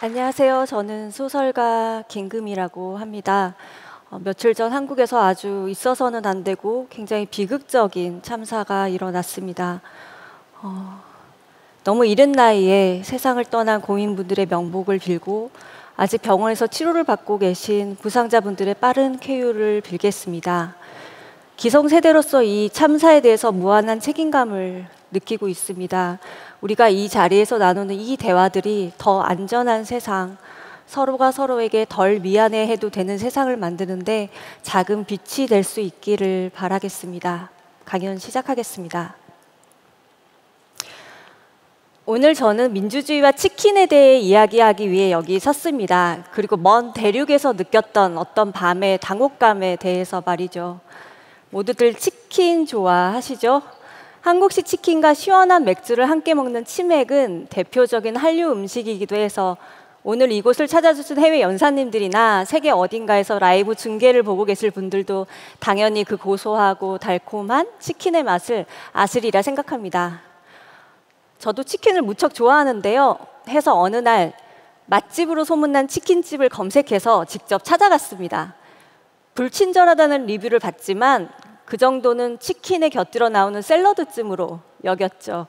안녕하세요. 저는 소설가 김금이라고 합니다. 며칠 전 한국에서 아주 있어서는 안 되고 굉장히 비극적인 참사가 일어났습니다. 너무 이른 나이에 세상을 떠난 고인분들의 명복을 빌고 아직 병원에서 치료를 받고 계신 부상자분들의 빠른 쾌유를 빌겠습니다. 기성세대로서 이 참사에 대해서 무한한 책임감을 느끼고 있습니다. 우리가 이 자리에서 나누는 이 대화들이 더 안전한 세상, 서로가 서로에게 덜 미안해해도 되는 세상을 만드는데 작은 빛이 될 수 있기를 바라겠습니다. 강연 시작하겠습니다. 오늘 저는 민주주의와 치킨에 대해 이야기하기 위해 여기 섰습니다. 그리고 먼 대륙에서 느꼈던 어떤 밤의 당혹감에 대해서 말이죠. 모두들 치킨 좋아하시죠? 한국식 치킨과 시원한 맥주를 함께 먹는 치맥은 대표적인 한류 음식이기도 해서 오늘 이곳을 찾아주신 해외 연사님들이나 세계 어딘가에서 라이브 중계를 보고 계실 분들도 당연히 그 고소하고 달콤한 치킨의 맛을 아시리라 생각합니다. 저도 치킨을 무척 좋아하는데요. 해서 어느 날 맛집으로 소문난 치킨집을 검색해서 직접 찾아갔습니다. 불친절하다는 리뷰를 봤지만 그 정도는 치킨에 곁들여 나오는 샐러드쯤으로 여겼죠.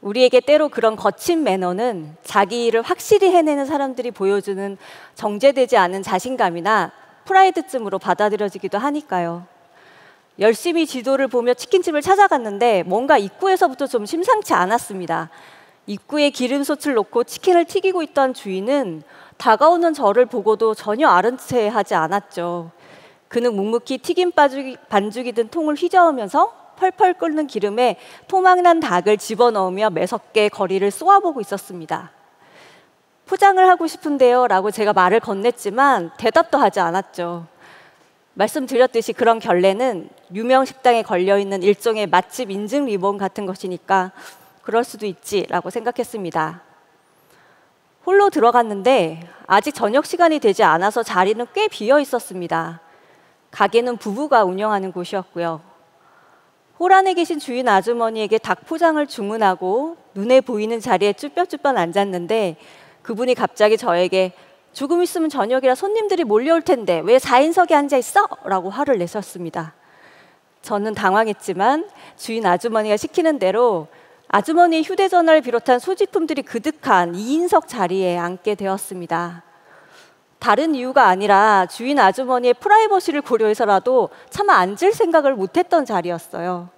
우리에게 때로 그런 거친 매너는 자기 일을 확실히 해내는 사람들이 보여주는 정제되지 않은 자신감이나 프라이드쯤으로 받아들여지기도 하니까요. 열심히 지도를 보며 치킨집을 찾아갔는데 뭔가 입구에서부터 좀 심상치 않았습니다. 입구에 기름솥을 놓고 치킨을 튀기고 있던 주인은 다가오는 저를 보고도 전혀 아른 채 하지 않았죠. 그는 묵묵히 튀김 반죽이 든 통을 휘저으면서 펄펄 끓는 기름에 토막난 닭을 집어넣으며 매섭게 거리를 쏘아보고 있었습니다. 포장을 하고 싶은데요 라고 제가 말을 건넸지만 대답도 하지 않았죠. 말씀드렸듯이 그런 결례는 유명 식당에 걸려있는 일종의 맛집 인증 리본 같은 것이니까 그럴 수도 있지라고 생각했습니다. 홀로 들어갔는데 아직 저녁 시간이 되지 않아서 자리는 꽤 비어 있었습니다. 가게는 부부가 운영하는 곳이었고요. 홀 안에 계신 주인 아주머니에게 닭 포장을 주문하고 눈에 보이는 자리에 쭈뼛쭈뼛 앉았는데 그분이 갑자기 저에게 조금 있으면 저녁이라 손님들이 몰려올 텐데 왜 4인석에 앉아있어? 라고 화를 내셨습니다. 저는 당황했지만 주인 아주머니가 시키는 대로 아주머니의 휴대전화를 비롯한 소지품들이 그득한 2인석 자리에 앉게 되었습니다. 다른 이유가 아니라 주인 아주머니의 프라이버시를 고려해서라도 차마 앉을 생각을 못했던 자리였어요.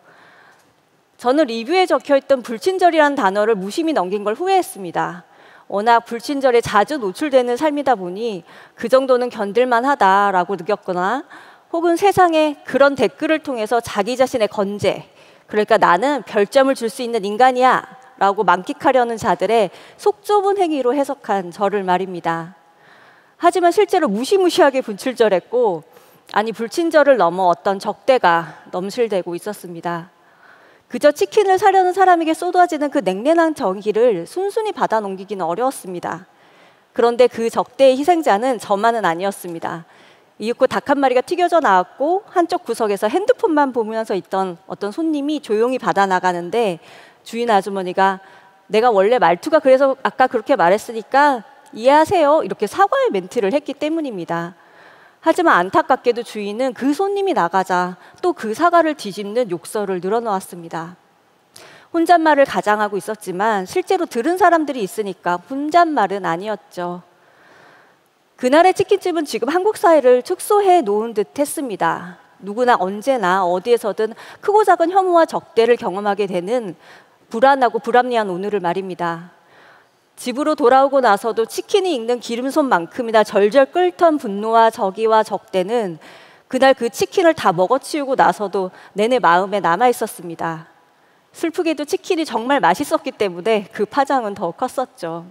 저는 리뷰에 적혀있던 불친절이라는 단어를 무심히 넘긴 걸 후회했습니다. 워낙 불친절에 자주 노출되는 삶이다 보니 그 정도는 견딜만 하다라고 느꼈거나 혹은 세상에 그런 댓글을 통해서 자기 자신의 건재, 그러니까 나는 별점을 줄 수 있는 인간이야 라고 만끽하려는 자들의 속 좁은 행위로 해석한 저를 말입니다. 하지만 실제로 무시무시하게 불친절했고 아니 불친절을 넘어 어떤 적대가 넘실대고 있었습니다. 그저 치킨을 사려는 사람에게 쏟아지는 그 냉랭한 정의를 순순히 받아 넘기기는 어려웠습니다. 그런데 그 적대의 희생자는 저만은 아니었습니다. 이윽고 닭 한 마리가 튀겨져 나왔고 한쪽 구석에서 핸드폰만 보면서 있던 어떤 손님이 조용히 받아 나가는데 주인 아주머니가 내가 원래 말투가 그래서 아까 그렇게 말했으니까 이해하세요 이렇게 사과의 멘트를 했기 때문입니다. 하지만 안타깝게도 주인은 그 손님이 나가자 또 그 사과를 뒤집는 욕설을 늘어놓았습니다. 혼잣말을 가장하고 있었지만 실제로 들은 사람들이 있으니까 혼잣말은 아니었죠. 그날의 치킨집은 지금 한국 사회를 축소해 놓은 듯 했습니다. 누구나 언제나 어디에서든 크고 작은 혐오와 적대를 경험하게 되는 불안하고 불합리한 오늘을 말입니다. 집으로 돌아오고 나서도 치킨이 익는 기름손만큼이나 절절 끓던 분노와 적의와 적대는 그날 그 치킨을 다 먹어치우고 나서도 내내 마음에 남아있었습니다. 슬프게도 치킨이 정말 맛있었기 때문에 그 파장은 더 컸었죠.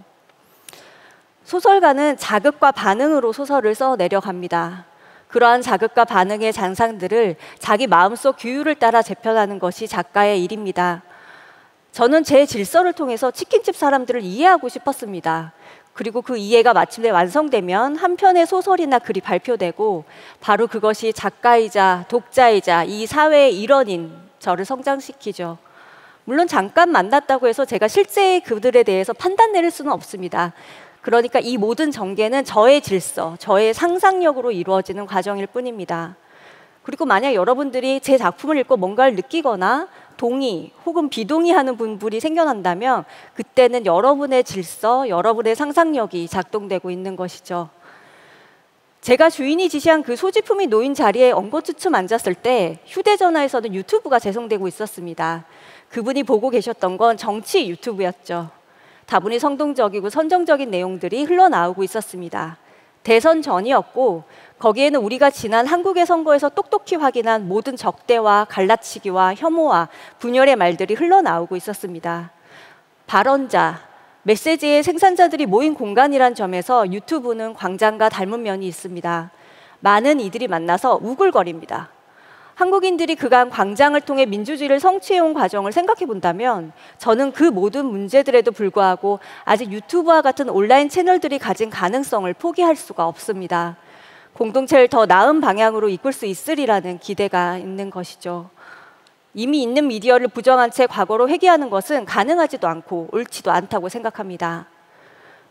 소설가는 자극과 반응으로 소설을 써 내려갑니다. 그러한 자극과 반응의 잔상들을 자기 마음속 규율을 따라 재편하는 것이 작가의 일입니다. 저는 제 질서를 통해서 치킨집 사람들을 이해하고 싶었습니다. 그리고 그 이해가 마침내 완성되면 한 편의 소설이나 글이 발표되고 바로 그것이 작가이자 독자이자 이 사회의 일원인 저를 성장시키죠. 물론 잠깐 만났다고 해서 제가 실제 그들에 대해서 판단 내릴 수는 없습니다. 그러니까 이 모든 전개는 저의 질서, 저의 상상력으로 이루어지는 과정일 뿐입니다. 그리고 만약 여러분들이 제 작품을 읽고 뭔가를 느끼거나 동의 혹은 비동의하는 분들이 생겨난다면 그때는 여러분의 질서, 여러분의 상상력이 작동되고 있는 것이죠. 제가 주인이 지시한 그 소지품이 놓인 자리에 엉거주춤 앉았을 때 휴대전화에서는 유튜브가 재생되고 있었습니다. 그분이 보고 계셨던 건 정치 유튜브였죠. 다분히 선동적이고 선정적인 내용들이 흘러나오고 있었습니다. 대선 전이었고 거기에는 우리가 지난 한국의 선거에서 똑똑히 확인한 모든 적대와 갈라치기와 혐오와 분열의 말들이 흘러나오고 있었습니다. 발언자, 메시지의 생산자들이 모인 공간이란 점에서 유튜브는 광장과 닮은 면이 있습니다. 많은 이들이 만나서 우글거립니다. 한국인들이 그간 광장을 통해 민주주의를 성취해온 과정을 생각해 본다면 저는 그 모든 문제들에도 불구하고 아직 유튜브와 같은 온라인 채널들이 가진 가능성을 포기할 수가 없습니다. 공동체를 더 나은 방향으로 이끌 수 있으리라는 기대가 있는 것이죠. 이미 있는 미디어를 부정한 채 과거로 회귀하는 것은 가능하지도 않고 옳지도 않다고 생각합니다.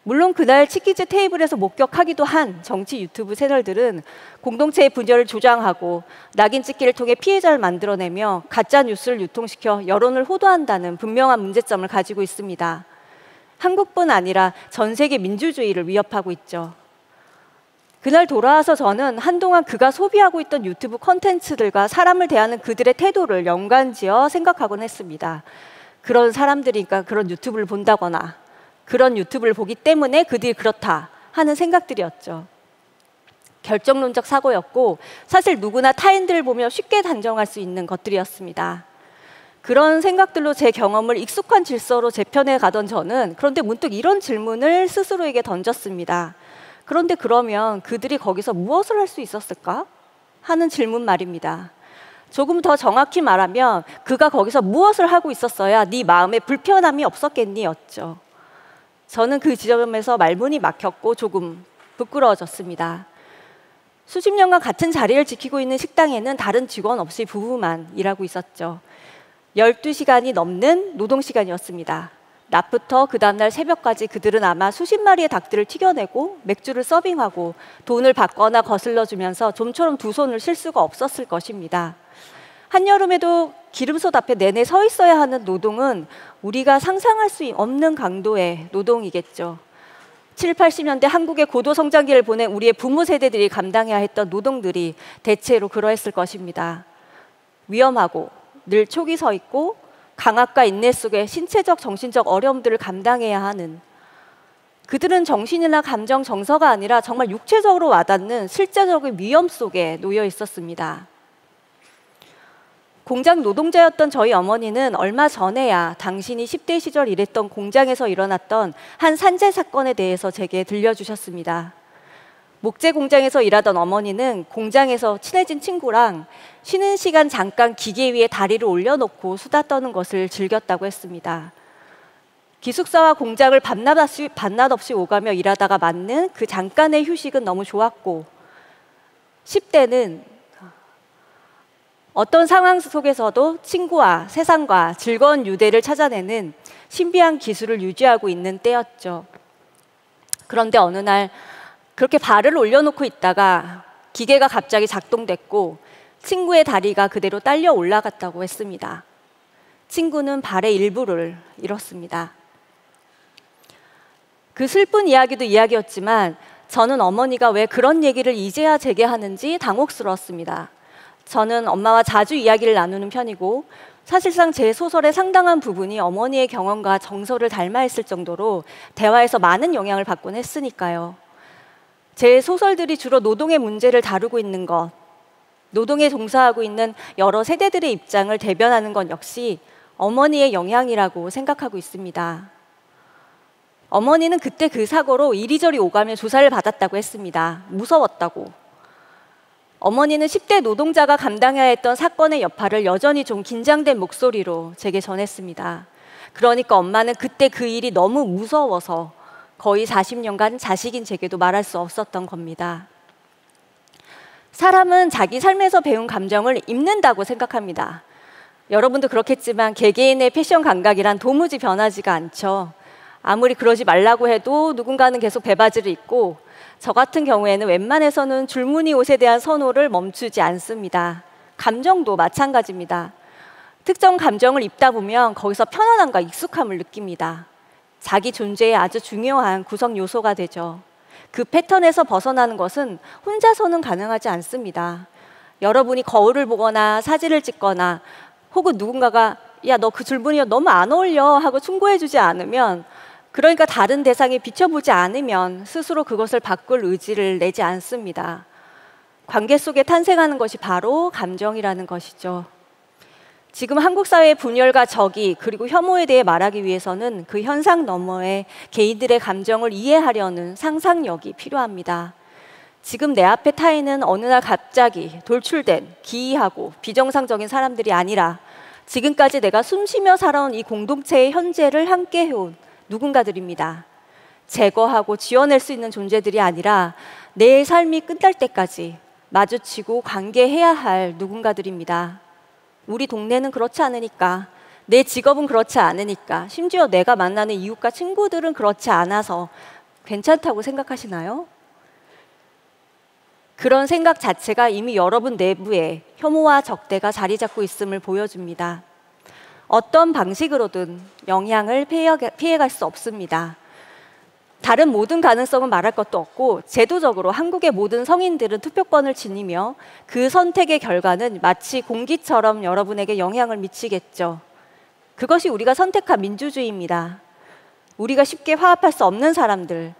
물론 그날 치키즈 테이블에서 목격하기도 한 정치 유튜브 채널들은 공동체의 분열을 조장하고 낙인 찍기를 통해 피해자를 만들어내며 가짜 뉴스를 유통시켜 여론을 호도한다는 분명한 문제점을 가지고 있습니다. 한국뿐 아니라 전 세계 민주주의를 위협하고 있죠. 그날 돌아와서 저는 한동안 그가 소비하고 있던 유튜브 콘텐츠들과 사람을 대하는 그들의 태도를 연관지어 생각하곤 했습니다. 그런 사람들이니까 그런 유튜브를 본다거나 그런 유튜브를 보기 때문에 그들이 그렇다 하는 생각들이었죠. 결정론적 사고였고 사실 누구나 타인들을 보며 쉽게 단정할 수 있는 것들이었습니다. 그런 생각들로 제 경험을 익숙한 질서로 재편해 가던 저는 그런데 문득 이런 질문을 스스로에게 던졌습니다. 그런데 그러면 그들이 거기서 무엇을 할 수 있었을까? 하는 질문 말입니다. 조금 더 정확히 말하면 그가 거기서 무엇을 하고 있었어야 네 마음에 불편함이 없었겠니? 였죠. 저는 그 지점에서 말문이 막혔고 조금 부끄러워졌습니다. 수십 년간 같은 자리를 지키고 있는 식당에는 다른 직원 없이 부부만 일하고 있었죠. 12시간이 넘는 노동시간이었습니다. 낮부터 그 다음날 새벽까지 그들은 아마 수십 마리의 닭들을 튀겨내고 맥주를 서빙하고 돈을 받거나 거슬러주면서 좀처럼 두 손을 쉴 수가 없었을 것입니다. 한여름에도 기름솥 앞에 내내 서 있어야 하는 노동은 우리가 상상할 수 없는 강도의 노동이겠죠. 7, 80년대 한국의 고도 성장기를 보낸 우리의 부모 세대들이 감당해야 했던 노동들이 대체로 그러했을 것입니다. 위험하고 늘 촉이 서 있고 강압과 인내 속에 신체적, 정신적 어려움들을 감당해야 하는 그들은 정신이나 감정, 정서가 아니라 정말 육체적으로 와닿는 실제적인 위험 속에 놓여 있었습니다. 공장 노동자였던 저희 어머니는 얼마 전에야 당신이 10대 시절 일했던 공장에서 일어났던 한 산재 사건에 대해서 제게 들려주셨습니다. 목재 공장에서 일하던 어머니는 공장에서 친해진 친구랑 쉬는 시간 잠깐 기계 위에 다리를 올려놓고 수다 떠는 것을 즐겼다고 했습니다. 기숙사와 공장을 밤낮 없이 오가며 일하다가 맞는 그 잠깐의 휴식은 너무 좋았고 10대는 어떤 상황 속에서도 친구와 세상과 즐거운 유대를 찾아내는 신비한 기술을 유지하고 있는 때였죠. 그런데 어느 날 그렇게 발을 올려놓고 있다가 기계가 갑자기 작동됐고 친구의 다리가 그대로 딸려 올라갔다고 했습니다. 친구는 발의 일부를 잃었습니다. 그 슬픈 이야기도 이야기였지만 저는 어머니가 왜 그런 얘기를 이제야 제게 하는지 당혹스러웠습니다. 저는 엄마와 자주 이야기를 나누는 편이고 사실상 제 소설의 상당한 부분이 어머니의 경험과 정서를 닮아 있을 정도로 대화에서 많은 영향을 받곤 했으니까요. 제 소설들이 주로 노동의 문제를 다루고 있는 것, 노동에 종사하고 있는 여러 세대들의 입장을 대변하는 것 역시 어머니의 영향이라고 생각하고 있습니다. 어머니는 그때 그 사고로 이리저리 오가며 조사를 받았다고 했습니다. 무서웠다고. 어머니는 10대 노동자가 감당해야 했던 사건의 여파를 여전히 좀 긴장된 목소리로 제게 전했습니다. 그러니까 엄마는 그때 그 일이 너무 무서워서 거의 40년간 자식인 제게도 말할 수 없었던 겁니다. 사람은 자기 삶에서 배운 감정을 입는다고 생각합니다. 여러분도 그렇겠지만 개개인의 패션 감각이란 도무지 변하지가 않죠. 아무리 그러지 말라고 해도 누군가는 계속 배바지를 입고, 저 같은 경우에는 웬만해서는 줄무늬 옷에 대한 선호를 멈추지 않습니다. 감정도 마찬가지입니다. 특정 감정을 입다 보면 거기서 편안함과 익숙함을 느낍니다. 자기 존재의 아주 중요한 구성 요소가 되죠. 그 패턴에서 벗어나는 것은 혼자서는 가능하지 않습니다. 여러분이 거울을 보거나 사진을 찍거나 혹은 누군가가 야, 너 그 줄무늬 너무 안 어울려 하고 충고해주지 않으면, 그러니까 다른 대상에 비춰보지 않으면 스스로 그것을 바꿀 의지를 내지 않습니다. 관계 속에 탄생하는 것이 바로 감정이라는 것이죠. 지금 한국 사회의 분열과 적이 그리고 혐오에 대해 말하기 위해서는 그 현상 너머에 개인들의 감정을 이해하려는 상상력이 필요합니다. 지금 내 앞에 타인은 어느 날 갑자기 돌출된 기이하고 비정상적인 사람들이 아니라 지금까지 내가 숨쉬며 살아온 이 공동체의 현재를 함께 해온 누군가들입니다. 제거하고 지워낼 수 있는 존재들이 아니라 내 삶이 끝날 때까지 마주치고 관계해야 할 누군가들입니다. 우리 동네는 그렇지 않으니까, 내 직업은 그렇지 않으니까, 심지어 내가 만나는 이웃과 친구들은 그렇지 않아서 괜찮다고 생각하시나요? 그런 생각 자체가 이미 여러분 내부에 혐오와 적대가 자리 잡고 있음을 보여줍니다. 어떤 방식으로든 영향을 피해갈 수 없습니다. 다른 모든 가능성은 말할 것도 없고, 제도적으로 한국의 모든 성인들은 투표권을 지니며 그 선택의 결과는 마치 공기처럼 여러분에게 영향을 미치겠죠. 그것이 우리가 선택한 민주주의입니다. 우리가 쉽게 화합할 수 없는 사람들,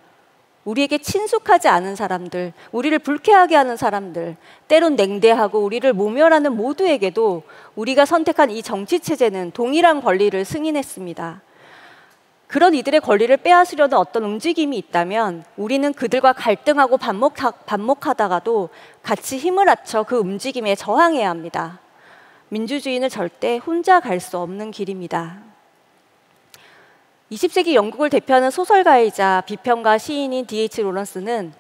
우리에게 친숙하지 않은 사람들, 우리를 불쾌하게 하는 사람들, 때론 냉대하고 우리를 모멸하는 모두에게도 우리가 선택한 이 정치체제는 동일한 권리를 승인했습니다. 그런 이들의 권리를 빼앗으려는 어떤 움직임이 있다면 우리는 그들과 갈등하고 반목하다가도 같이 힘을 합쳐 그 움직임에 저항해야 합니다. 민주주의는 절대 혼자 갈 수 없는 길입니다. 20세기 영국을 대표하는 소설가이자 비평가 시인인 D.H. 로런스는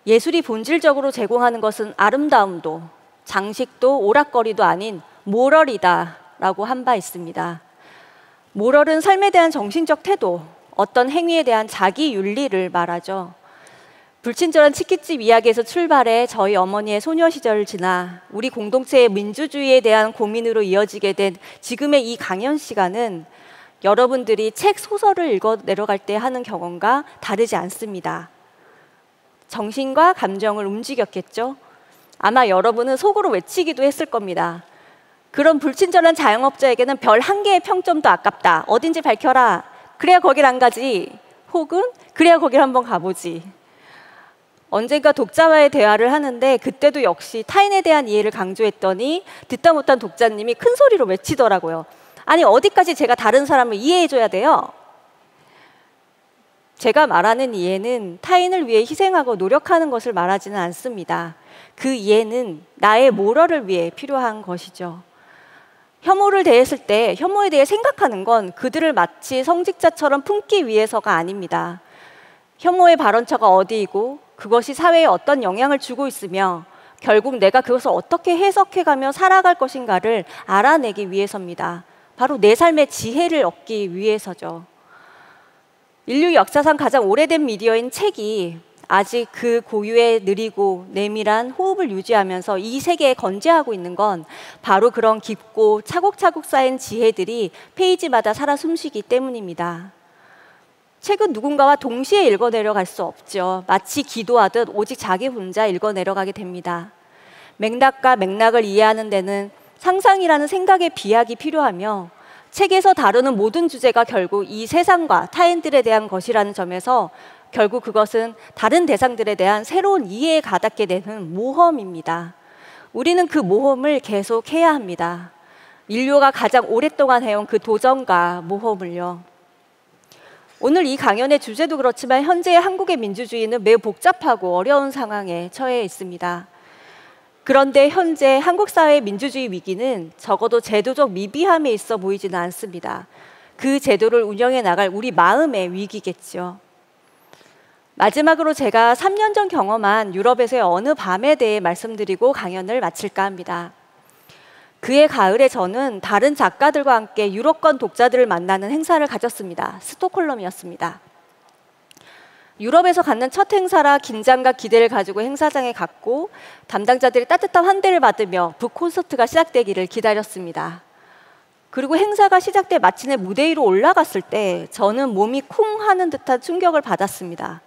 예술이 본질적으로 제공하는 것은 아름다움도 장식도 오락거리도 아닌 모럴이다 라고 한 바 있습니다. 모럴은 삶에 대한 정신적 태도, 어떤 행위에 대한 자기 윤리를 말하죠. 불친절한 치킨집 이야기에서 출발해 저희 어머니의 소녀 시절을 지나 우리 공동체의 민주주의에 대한 고민으로 이어지게 된 지금의 이 강연 시간은 여러분들이 책, 소설을 읽어 내려갈 때 하는 경험과 다르지 않습니다. 정신과 감정을 움직였겠죠? 아마 여러분은 속으로 외치기도 했을 겁니다. 그런 불친절한 자영업자에게는 별 한 개의 평점도 아깝다. 어딘지 밝혀라. 그래야 거길 안 가지. 혹은 그래야 거길 한번 가보지. 언젠가 독자와의 대화를 하는데 그때도 역시 타인에 대한 이해를 강조했더니 듣다 못한 독자님이 큰 소리로 외치더라고요. 아니, 어디까지 제가 다른 사람을 이해해줘야 돼요? 제가 말하는 이해는 타인을 위해 희생하고 노력하는 것을 말하지는 않습니다. 그 이해는 나의 모럴을 위해 필요한 것이죠. 혐오를 대했을 때 혐오에 대해 생각하는 건 그들을 마치 성직자처럼 품기 위해서가 아닙니다. 혐오의 발원처가 어디이고 그것이 사회에 어떤 영향을 주고 있으며 결국 내가 그것을 어떻게 해석해가며 살아갈 것인가를 알아내기 위해서입니다. 바로 내 삶의 지혜를 얻기 위해서죠. 인류 역사상 가장 오래된 미디어인 책이 아직 그 고유의 느리고 내밀한 호흡을 유지하면서 이 세계에 건재하고 있는 건 바로 그런 깊고 차곡차곡 쌓인 지혜들이 페이지마다 살아 숨쉬기 때문입니다. 책은 누군가와 동시에 읽어 내려갈 수 없죠. 마치 기도하듯 오직 자기 혼자 읽어 내려가게 됩니다. 맥락과 맥락을 이해하는 데는 상상이라는 생각의 비약이 필요하며 책에서 다루는 모든 주제가 결국 이 세상과 타인들에 대한 것이라는 점에서 결국 그것은 다른 대상들에 대한 새로운 이해에 가닿게 되는 모험입니다. 우리는 그 모험을 계속해야 합니다. 인류가 가장 오랫동안 해온 그 도전과 모험을요. 오늘 이 강연의 주제도 그렇지만 현재의 한국의 민주주의는 매우 복잡하고 어려운 상황에 처해 있습니다. 그런데 현재 한국 사회의 민주주의 위기는 적어도 제도적 미비함에 있어 보이지는 않습니다. 그 제도를 운영해 나갈 우리 마음의 위기겠죠. 마지막으로 제가 3년 전 경험한 유럽에서의 어느 밤에 대해 말씀드리고 강연을 마칠까 합니다. 그해 가을에 저는 다른 작가들과 함께 유럽권 독자들을 만나는 행사를 가졌습니다. 스톡홀름이었습니다. 유럽에서 갖는 첫 행사라 긴장과 기대를 가지고 행사장에 갔고 담당자들이 따뜻한 환대를 받으며 북콘서트가 시작되기를 기다렸습니다. 그리고 행사가 시작돼 마침내 무대 위로 올라갔을 때 저는 몸이 쿵 하는 듯한 충격을 받았습니다.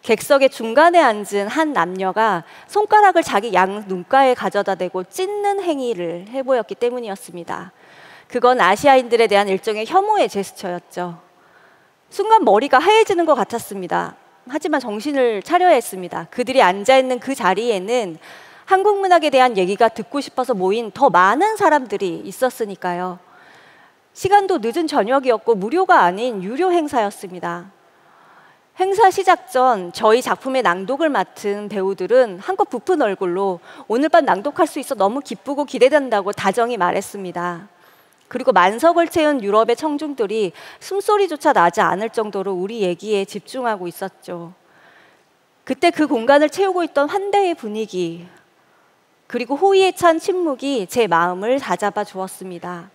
객석의 중간에 앉은 한 남녀가 손가락을 자기 양 눈가에 가져다 대고 찢는 행위를 해보였기 때문이었습니다. 그건 아시아인들에 대한 일종의 혐오의 제스처였죠. 순간 머리가 하얘지는 것 같았습니다. 하지만 정신을 차려야 했습니다. 그들이 앉아있는 그 자리에는 한국 문학에 대한 얘기가 듣고 싶어서 모인 더 많은 사람들이 있었으니까요. 시간도 늦은 저녁이었고 무료가 아닌 유료 행사였습니다. 행사 시작 전 저희 작품의 낭독을 맡은 배우들은 한껏 부푼 얼굴로 오늘 밤 낭독할 수 있어 너무 기쁘고 기대된다고 다정히 말했습니다. 그리고 만석을 채운 유럽의 청중들이 숨소리조차 나지 않을 정도로 우리 얘기에 집중하고 있었죠. 그때 그 공간을 채우고 있던 환대의 분위기, 그리고 호의에 찬 침묵이 제 마음을 다잡아 주었습니다.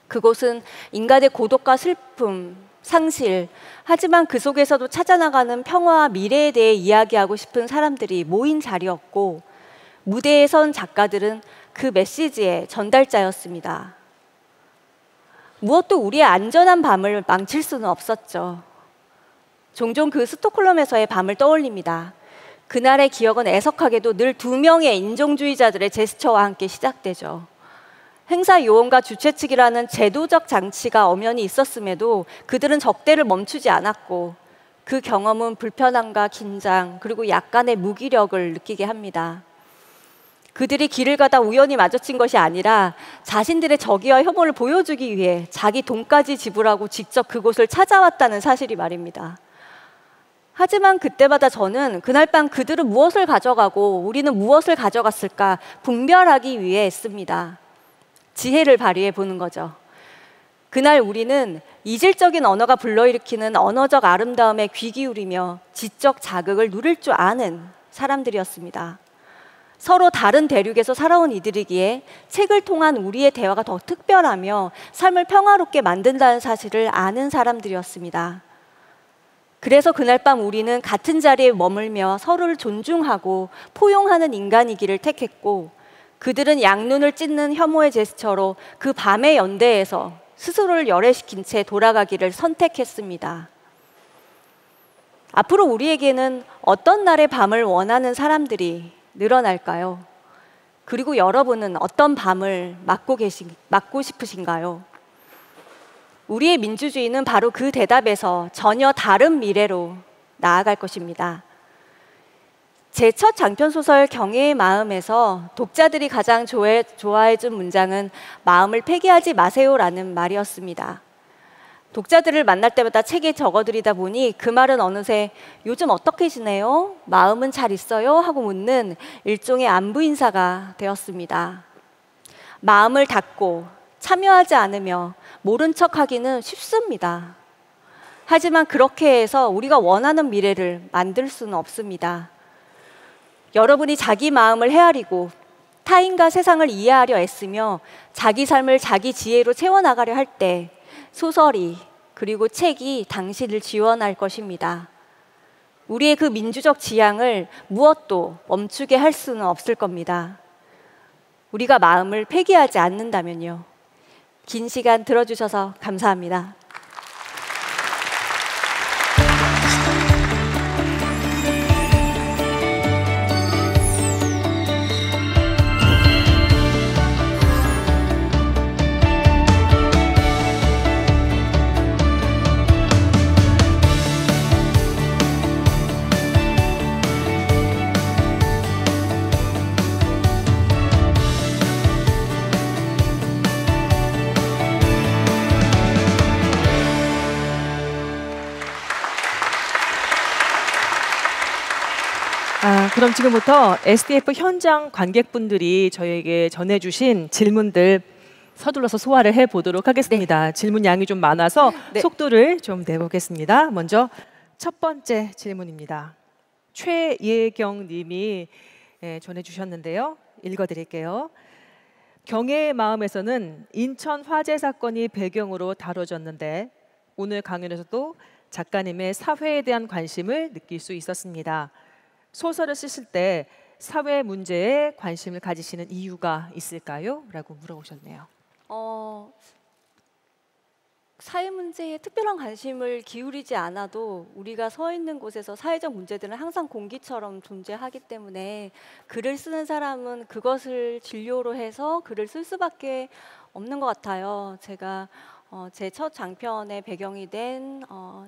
그곳은 인간의 고독과 슬픔, 상실, 하지만 그 속에서도 찾아나가는 평화와 미래에 대해 이야기하고 싶은 사람들이 모인 자리였고, 무대에 선 작가들은 그 메시지의 전달자였습니다. 무엇도 우리의 안전한 밤을 망칠 수는 없었죠. 종종 그 스톡홀름에서의 밤을 떠올립니다. 그날의 기억은 애석하게도 늘 2명의 인종주의자들의 제스처와 함께 시작되죠. 행사 요원과 주최 측이라는 제도적 장치가 엄연히 있었음에도 그들은 적대를 멈추지 않았고, 그 경험은 불편함과 긴장, 그리고 약간의 무기력을 느끼게 합니다. 그들이 길을 가다 우연히 마주친 것이 아니라 자신들의 적의와 혐오를 보여주기 위해 자기 돈까지 지불하고 직접 그곳을 찾아왔다는 사실이 말입니다. 하지만 그때마다 저는 그날 밤 그들은 무엇을 가져가고 우리는 무엇을 가져갔을까 분별하기 위해 애씁니다. 지혜를 발휘해 보는 거죠. 그날 우리는 이질적인 언어가 불러일으키는 언어적 아름다움에 귀 기울이며 지적 자극을 누릴 줄 아는 사람들이었습니다. 서로 다른 대륙에서 살아온 이들이기에 책을 통한 우리의 대화가 더 특별하며 삶을 평화롭게 만든다는 사실을 아는 사람들이었습니다. 그래서 그날 밤 우리는 같은 자리에 머물며 서로를 존중하고 포용하는 인간이기를 택했고, 그들은 양눈을 찢는 혐오의 제스처로 그 밤의 연대에서 스스로를 열애시킨 채 돌아가기를 선택했습니다. 앞으로 우리에게는 어떤 날의 밤을 원하는 사람들이 늘어날까요? 그리고 여러분은 어떤 밤을 맞고 싶으신가요? 우리의 민주주의는 바로 그 대답에서 전혀 다른 미래로 나아갈 것입니다. 제 첫 장편소설 경애의 마음에서 독자들이 가장 좋아해준 문장은 마음을 폐기하지 마세요라는 말이었습니다. 독자들을 만날 때마다 책에 적어드리다 보니 그 말은 어느새 요즘 어떻게 지내요? 마음은 잘 있어요? 하고 묻는 일종의 안부 인사가 되었습니다. 마음을 닫고 참여하지 않으며 모른 척하기는 쉽습니다. 하지만 그렇게 해서 우리가 원하는 미래를 만들 수는 없습니다. 여러분이 자기 마음을 헤아리고 타인과 세상을 이해하려 애쓰며 자기 삶을 자기 지혜로 채워나가려 할 때 소설이 그리고 책이 당신을 지원할 것입니다. 우리의 그 민주적 지향을 무엇도 멈추게 할 수는 없을 겁니다. 우리가 마음을 폐기하지 않는다면요. 긴 시간 들어주셔서 감사합니다. 그럼 지금부터 STF 현장 관객분들이 저희에게 전해주신 질문들 서둘러서 소화를 해보도록 하겠습니다. 네. 질문 양이 좀 많아서 네. 속도를 좀 내보겠습니다. 먼저 첫 번째 질문입니다. 최예경 님이 전해주셨는데요. 읽어드릴게요. 경애의 마음에서는 인천 화재 사건이 배경으로 다뤄졌는데 오늘 강연에서도 작가님의 사회에 대한 관심을 느낄 수 있었습니다. 소설을 쓰실 때 사회 문제에 관심을 가지시는 이유가 있을까요? 라고 물어보셨네요. 사회 문제에 특별한 관심을 기울이지 않아도 우리가 서 있는 곳에서 사회적 문제들은 항상 공기처럼 존재하기 때문에 글을 쓰는 사람은 그것을 진료로 해서 글을 쓸 수밖에 없는 것 같아요. 제가 제 첫 장편의 배경이 된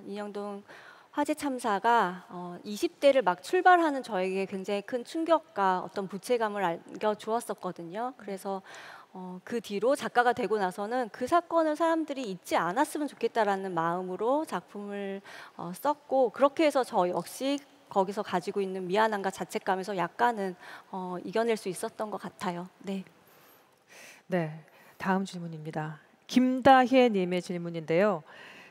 인영동 화재 참사가 20대를 막 출발하는 저에게 굉장히 큰 충격과 어떤 부채감을 안겨주었었거든요. 그래서 그 뒤로 작가가 되고 나서는 그 사건을 사람들이 잊지 않았으면 좋겠다라는 마음으로 작품을 썼고, 그렇게 해서 저 역시 거기서 가지고 있는 미안함과 자책감에서 약간은 이겨낼 수 있었던 것 같아요. 네. 네, 다음 질문입니다. 김다혜 님의 질문인데요.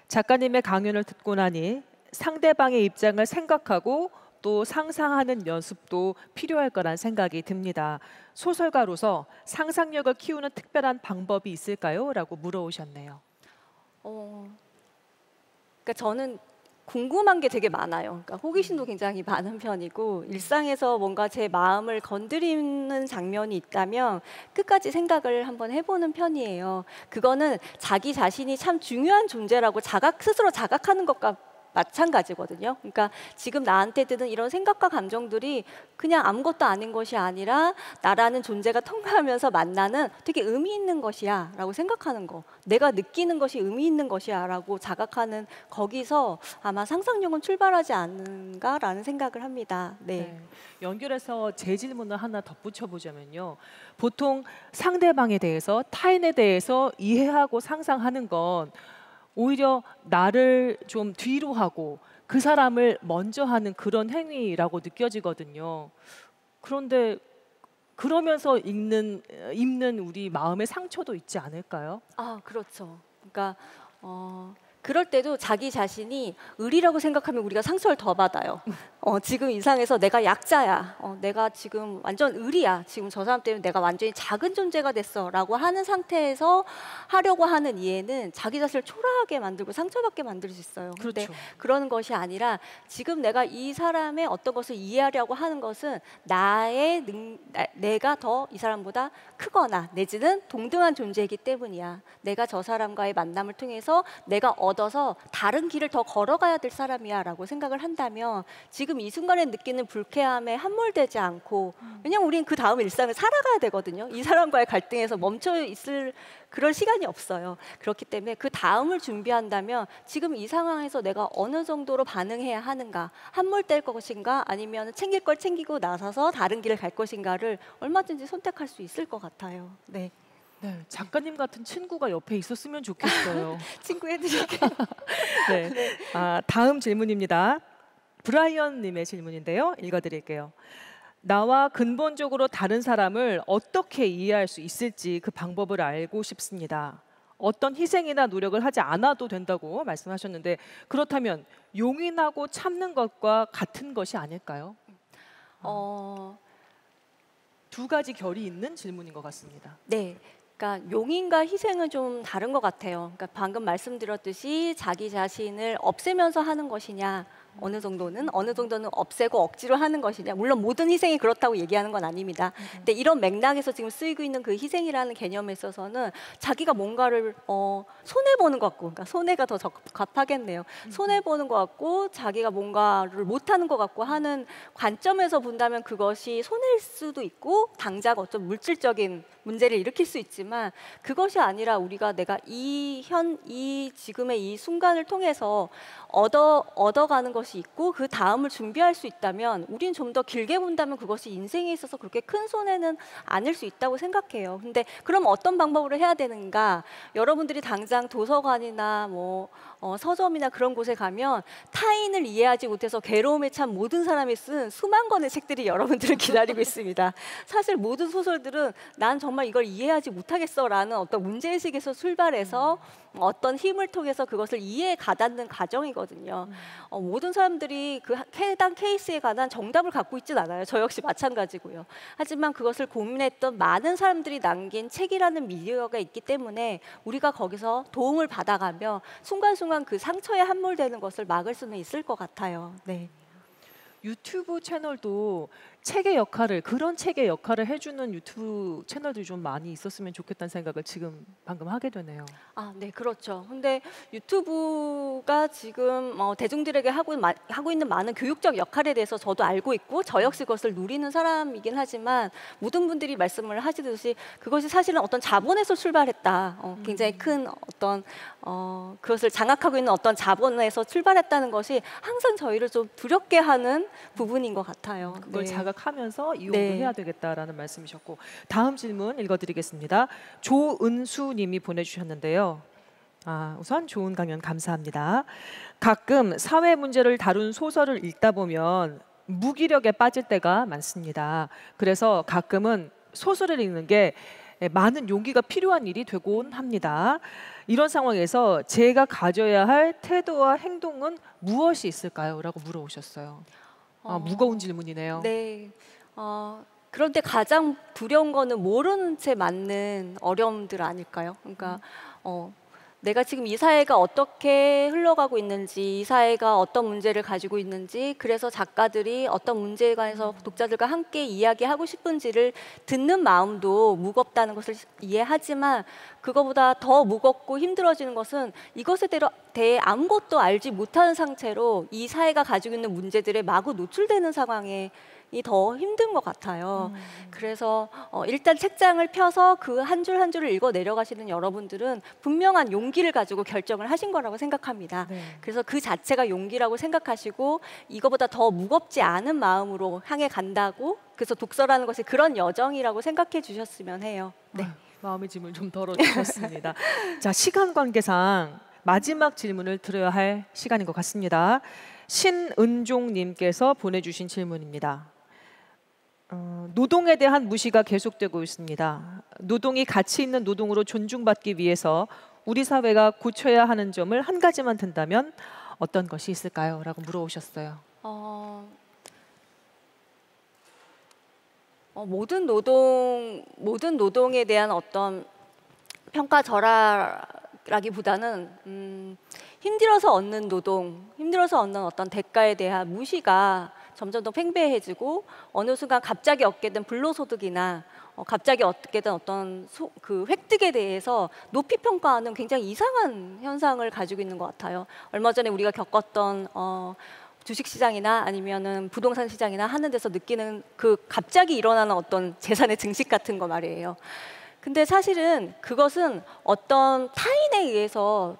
작가님의 강연을 듣고 나니 상대방의 입장을 생각하고 또 상상하는 연습도 필요할 거란 생각이 듭니다. 소설가로서 상상력을 키우는 특별한 방법이 있을까요? 라고 물어오셨네요. 그러니까 저는 궁금한 게 되게 많아요. 그러니까 호기심도 굉장히 많은 편이고, 일상에서 뭔가 제 마음을 건드리는 장면이 있다면 끝까지 생각을 한번 해보는 편이에요. 그거는 자기 자신이 참 중요한 존재라고 스스로 자각하는 것과 마찬가지거든요. 그러니까 지금 나한테 드는 이런 생각과 감정들이 그냥 아무것도 아닌 것이 아니라 나라는 존재가 통과하면서 만나는 되게 의미 있는 것이야 라고 생각하는 거, 내가 느끼는 것이 의미 있는 것이야 라고 자각하는, 거기서 아마 상상력은 출발하지 않는가라는 생각을 합니다. 네. 연결해서 제 질문을 하나 덧붙여 보자면요, 보통 상대방에 대해서, 타인에 대해서 이해하고 상상하는 건 오히려 나를 좀 뒤로 하고 그 사람을 먼저 하는 그런 행위라고 느껴지거든요. 그런데 그러면서 입는 우리 마음의 상처도 있지 않을까요? 그렇죠. 그러니까 그럴 때도 자기 자신이 을이라고 생각하면 우리가 상처를 더 받아요. 지금 이 상황에서 내가 약자야. 내가 지금 완전 을이야. 지금 저 사람 때문에 내가 완전히 작은 존재가 됐어. 라고 하는 상태에서 하려고 하는 이해는 자기 자신을 초라하게 만들고 상처받게 만들 수 있어요. 그런데 그렇죠. 그러는 것이 아니라 지금 내가 이 사람의 어떤 것을 이해하려고 하는 것은 내가 더 이 사람보다 크거나 내지는 동등한 존재이기 때문이야. 내가 저 사람과의 만남을 통해서 내가 얻어서 다른 길을 더 걸어가야 될 사람이야 라고 생각을 한다면 지금 이 순간에 느끼는 불쾌함에 함몰되지 않고, 왜냐면 우리는 그 다음 일상을 살아가야 되거든요. 이 사람과의 갈등에서 멈춰 있을 그럴 시간이 없어요. 그렇기 때문에 그 다음을 준비한다면 지금 이 상황에서 내가 어느 정도로 반응해야 하는가, 함몰될 것인가 아니면 챙길 걸 챙기고 나서서 다른 길을 갈 것인가를 얼마든지 선택할 수 있을 것 같아요. 네. 네, 작가님 같은 친구가 옆에 있었으면 좋겠어요. 친구 해드릴게요. 네. 다음 질문입니다. 브라이언 님의 질문인데요. 읽어드릴게요. 나와 근본적으로 다른 사람을 어떻게 이해할 수 있을지 그 방법을 알고 싶습니다. 어떤 희생이나 노력을 하지 않아도 된다고 말씀하셨는데, 그렇다면 용인하고 참는 것과 같은 것이 아닐까요? 두 가지 결이 있는 질문인 것 같습니다. 네. 그러니까 용인과 희생은 좀 다른 것 같아요. 그러니까 방금 말씀드렸듯이 자기 자신을 없애면서 하는 것이냐, 어느 정도는 없애고 억지로 하는 것이냐. 물론 모든 희생이 그렇다고 얘기하는 건 아닙니다. 근데 이런 맥락에서 지금 쓰이고 있는 그 희생이라는 개념에 있어서는 자기가 뭔가를 손해 보는 것 같고, 그러니까 손해가 더 적합하겠네요. 손해 보는 것 같고 자기가 뭔가를 못 하는 것 같고 하는 관점에서 본다면 그것이 손해일 수도 있고 당장 어떤 물질적인 문제를 일으킬 수 있지만, 그것이 아니라 우리가 내가 이 지금의 이 순간을 통해서 얻어가는 것이 있고 그 다음을 준비할 수 있다면, 우린 좀 더 길게 본다면 그것이 인생에 있어서 그렇게 큰 손해는 아닐 수 있다고 생각해요. 근데 그럼 어떤 방법으로 해야 되는가? 여러분들이 당장 도서관이나 서점이나 그런 곳에 가면 타인을 이해하지 못해서 괴로움에 찬 모든 사람이 쓴 수만 권의 책들이 여러분들을 기다리고 있습니다. 사실 모든 소설들은 난 정말 정말 이걸 이해하지 못하겠어라는 어떤 문제의식에서 출발해서 어떤 힘을 통해서 그것을 이해에 가닿는 과정이거든요. 모든 사람들이 그 해당 케이스에 관한 정답을 갖고 있진 않아요. 저 역시 마찬가지고요. 하지만 그것을 고민했던 많은 사람들이 남긴 책이라는 미디어가 있기 때문에 우리가 거기서 도움을 받아가며 순간순간 그 상처에 함몰되는 것을 막을 수는 있을 것 같아요. 네. 유튜브 채널도 책의 역할을 그런 책의 역할을 해주는 유튜브 채널들이 좀 많이 있었으면 좋겠다는 생각을 지금 방금 하게 되네요. 아, 네, 그렇죠. 근데 유튜브가 지금 대중들에게 하고 있는 많은 교육적 역할에 대해서 저도 알고 있고 저 역시 그것을 누리는 사람이긴 하지만 모든 분들이 말씀을 하시듯이 그것이 사실은 어떤 자본에서 출발했다. 굉장히 큰 어떤 그것을 장악하고 있는 어떤 자본에서 출발했다는 것이 항상 저희를 좀 두렵게 하는 부분인 것 같아요. 그걸 네. 자각하면서 이용도 네. 해야 되겠다라는 말씀이셨고, 다음 질문 읽어드리겠습니다. 조은수님이 보내주셨는데요. 우선 좋은 강연 감사합니다. 가끔 사회 문제를 다룬 소설을 읽다 보면 무기력에 빠질 때가 많습니다. 그래서 가끔은 소설을 읽는 게 많은 용기가 필요한 일이 되곤 합니다. 이런 상황에서 제가 가져야 할 태도와 행동은 무엇이 있을까요? 라고 물어오셨어요. 무거운 질문이네요. 네. 그런데 가장 두려운 거는 모르는 채 맞는 어려움들 아닐까요? 그러니까 내가 지금 이 사회가 어떻게 흘러가고 있는지, 이 사회가 어떤 문제를 가지고 있는지, 그래서 작가들이 어떤 문제에 관해서 독자들과 함께 이야기하고 싶은지를 듣는 마음도 무겁다는 것을 이해하지만 그거보다 더 무겁고 힘들어지는 것은 이것에 대해 아무것도 알지 못하는 상태로 이 사회가 가지고 있는 문제들에 마구 노출되는 상황에 더 힘든 것 같아요. 그래서 일단 책장을 펴서 그 한 줄 한 줄을 읽어 내려가시는 여러분들은 분명한 용기를 가지고 결정을 하신 거라고 생각합니다. 네. 그래서 그 자체가 용기라고 생각하시고 이거보다 더 무겁지 않은 마음으로 향해 간다고, 그래서 독서라는 것이 그런 여정이라고 생각해 주셨으면 해요. 네. 마음의 짐을 좀 덜어주셨습니다. 자, 시간 관계상 마지막 질문을 드려야 할 시간인 것 같습니다. 신은종님께서 보내주신 질문입니다. 노동에 대한 무시가 계속되고 있습니다. 노동이 가치 있는 노동으로 존중받기 위해서 우리 사회가 고쳐야 하는 점을 한 가지만 든다면 어떤 것이 있을까요? 라고 물어오셨어요. 모든 노동에 대한 어떤 평가절하라기보다는 힘들어서 얻는 노동, 힘들어서 얻는 어떤 대가에 대한 무시가 점점 더 팽배해지고 어느 순간 갑자기 얻게 된 불로소득이나 갑자기 얻게 된 어떤 그 획득에 대해서 높이 평가하는 굉장히 이상한 현상을 가지고 있는 것 같아요. 얼마 전에 우리가 겪었던 주식시장이나 아니면은 부동산 시장이나 하는 데서 느끼는 그 갑자기 일어나는 어떤 재산의 증식 같은 거 말이에요. 근데 사실은 그것은 어떤 타인에 의해서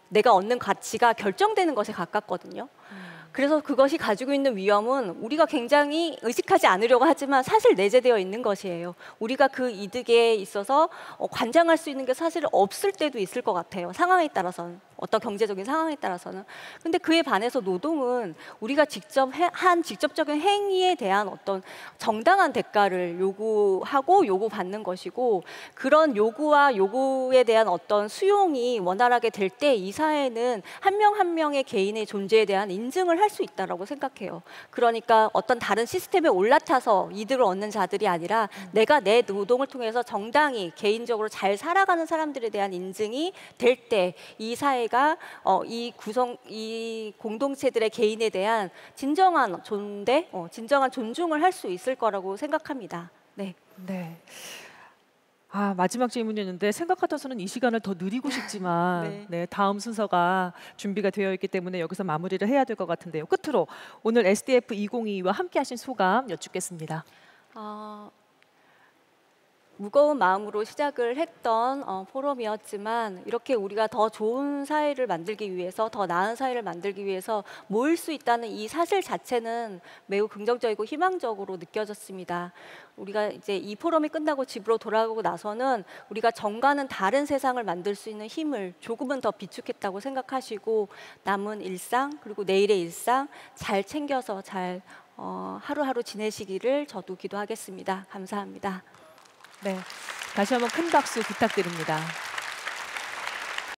내가 얻는 가치가 결정되는 것에 가깝거든요. 그래서 그것이 가지고 있는 위험은 우리가 굉장히 의식하지 않으려고 하지만 사실 내재되어 있는 것이에요. 우리가 그 이득에 있어서 관장할 수 있는 게 사실 없을 때도 있을 것 같아요. 상황에 따라서는. 어떤 경제적인 상황에 따라서는. 근데 그에 반해서 노동은 우리가 직접 한 직접적인 행위에 대한 어떤 정당한 대가를 요구하고 요구받는 것이고, 그런 요구와 요구에 대한 어떤 수용이 원활하게 될 때 이 사회는 한 명 한 명의 개인의 존재에 대한 인증을 할 수 있다라고 생각해요. 그러니까 어떤 다른 시스템에 올라타서 이득을 얻는 자들이 아니라 내가 내 노동을 통해서 정당히 개인적으로 잘 살아가는 사람들에 대한 인증이 될 때 이 사회가 이 공동체들의 개인에 대한 진정한 존대, 진정한 존중을 할 수 있을 거라고 생각합니다. 네. 네. 마지막 질문이었는데 생각 같아서는 이 시간을 더 느리고 싶지만 네, 다음 순서가 준비가 되어 있기 때문에 여기서 마무리를 해야 될 것 같은데요. 끝으로 오늘 SDF 2022와 함께하신 소감 여쭙겠습니다. 무거운 마음으로 시작을 했던 포럼이었지만 이렇게 우리가 더 좋은 사회를 만들기 위해서, 더 나은 사회를 만들기 위해서 모일 수 있다는 이 사실 자체는 매우 긍정적이고 희망적으로 느껴졌습니다. 우리가 이제 이 포럼이 끝나고 집으로 돌아가고 나서는 우리가 정과는 다른 세상을 만들 수 있는 힘을 조금은 더 비축했다고 생각하시고 남은 일상 그리고 내일의 일상 잘 챙겨서 잘 하루하루 지내시기를 저도 기도하겠습니다. 감사합니다. 네, 다시 한번 큰 박수 부탁드립니다.